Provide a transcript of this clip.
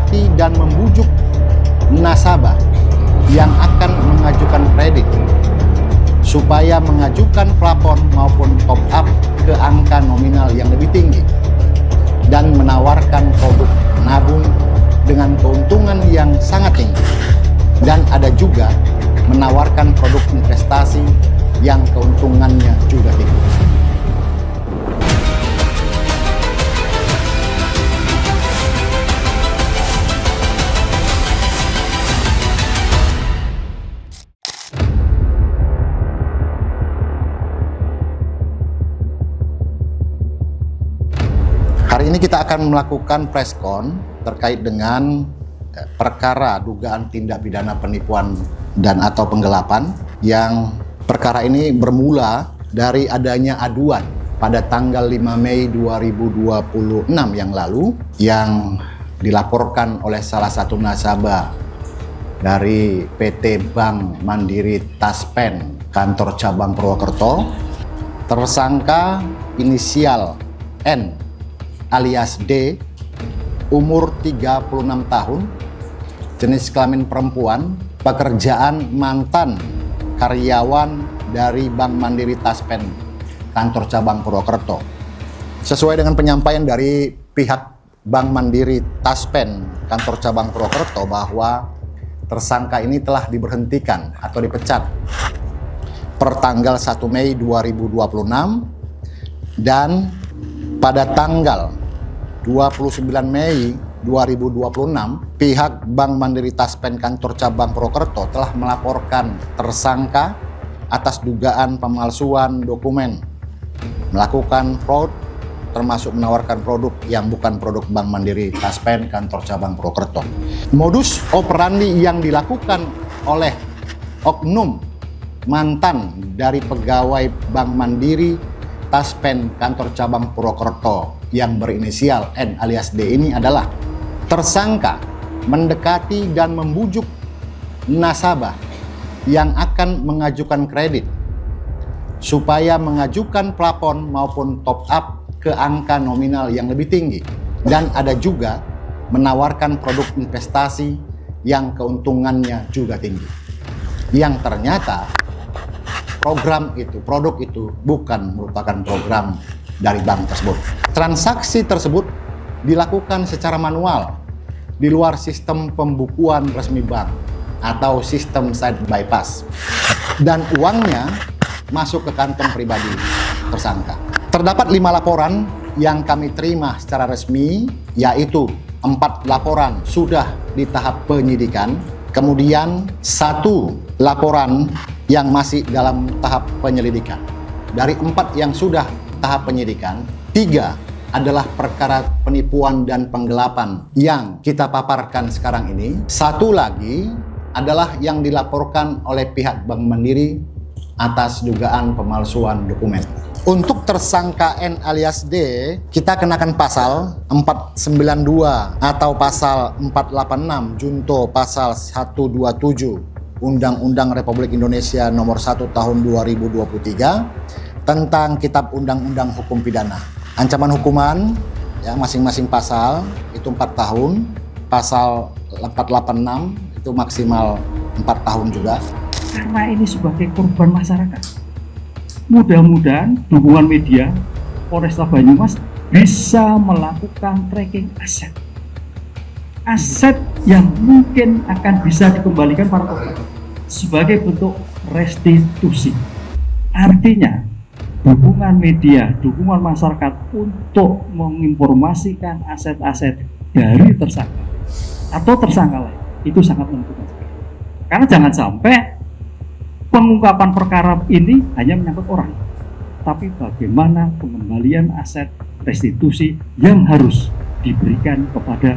mendekati dan membujuk nasabah yang akan mengajukan kredit supaya mengajukan plafon maupun top up ke angka nominal yang lebih tinggi dan menawarkan produk menabung dengan keuntungan yang sangat tinggi, dan ada juga menawarkan produk investasi yang keuntungannya juga tinggi. Hari ini kita akan melakukan preskon terkait dengan perkara dugaan tindak pidana penipuan dan atau penggelapan, yang perkara ini bermula dari adanya aduan pada tanggal 5 Mei 2026 yang lalu yang dilaporkan oleh salah satu nasabah dari PT Bank Mandiri Taspen kantor cabang Purwokerto. Tersangka inisial N alias D, umur 36 tahun, jenis kelamin perempuan, pekerjaan mantan karyawan dari Bank Mandiri Taspen kantor cabang Purwokerto. Sesuai dengan penyampaian dari pihak Bank Mandiri Taspen kantor cabang Purwokerto bahwa tersangka ini telah diberhentikan atau dipecat per tanggal 1 Mei 2026, dan pada tanggal 29 Mei 2026, pihak Bank Mandiri Taspen kantor cabang Purwokerto telah melaporkan tersangka atas dugaan pemalsuan dokumen, melakukan fraud, termasuk menawarkan produk yang bukan produk Bank Mandiri Taspen kantor cabang Purwokerto. Modus operandi yang dilakukan oleh oknum mantan dari pegawai Bank Mandiri Taspen kantor cabang Purwokerto yang berinisial N alias D ini adalah tersangka mendekati dan membujuk nasabah yang akan mengajukan kredit supaya mengajukan plafon maupun top up ke angka nominal yang lebih tinggi, dan ada juga menawarkan produk investasi yang keuntungannya juga tinggi, yang ternyata produk itu bukan merupakan program dari bank tersebut. Transaksi tersebut dilakukan secara manual di luar sistem pembukuan resmi bank atau sistem site bypass, dan uangnya masuk ke kantong pribadi tersangka. Terdapat 5 laporan yang kami terima secara resmi, yaitu 4 laporan sudah di tahap penyidikan, kemudian 1 laporan yang masih dalam tahap penyelidikan. Dari 4 yang sudah tahap penyidikan, 3 adalah perkara penipuan dan penggelapan yang kita paparkan sekarang ini. 1 lagi adalah yang dilaporkan oleh pihak Bank Mandiri atas dugaan pemalsuan dokumen. Untuk tersangka N alias D, kita kenakan pasal 492 atau pasal 486 junto pasal 127 Undang-Undang Republik Indonesia Nomor 1 Tahun 2023 tentang Kitab Undang-Undang Hukum Pidana. Ancaman hukuman ya masing-masing pasal itu 4 tahun, pasal 486 itu maksimal 4 tahun juga. Karena ini sebagai korban masyarakat, mudah-mudahan dukungan media Polresta Banyumas bisa melakukan tracking aset yang mungkin akan bisa dikembalikan para korban sebagai bentuk restitusi. Artinya dukungan media, dukungan masyarakat untuk menginformasikan aset-aset dari tersangka atau tersangka lain itu sangat menentukan sekali. Karena jangan sampai pengungkapan perkara ini hanya menyangkut orang, tapi bagaimana pengembalian aset restitusi yang harus diberikan kepada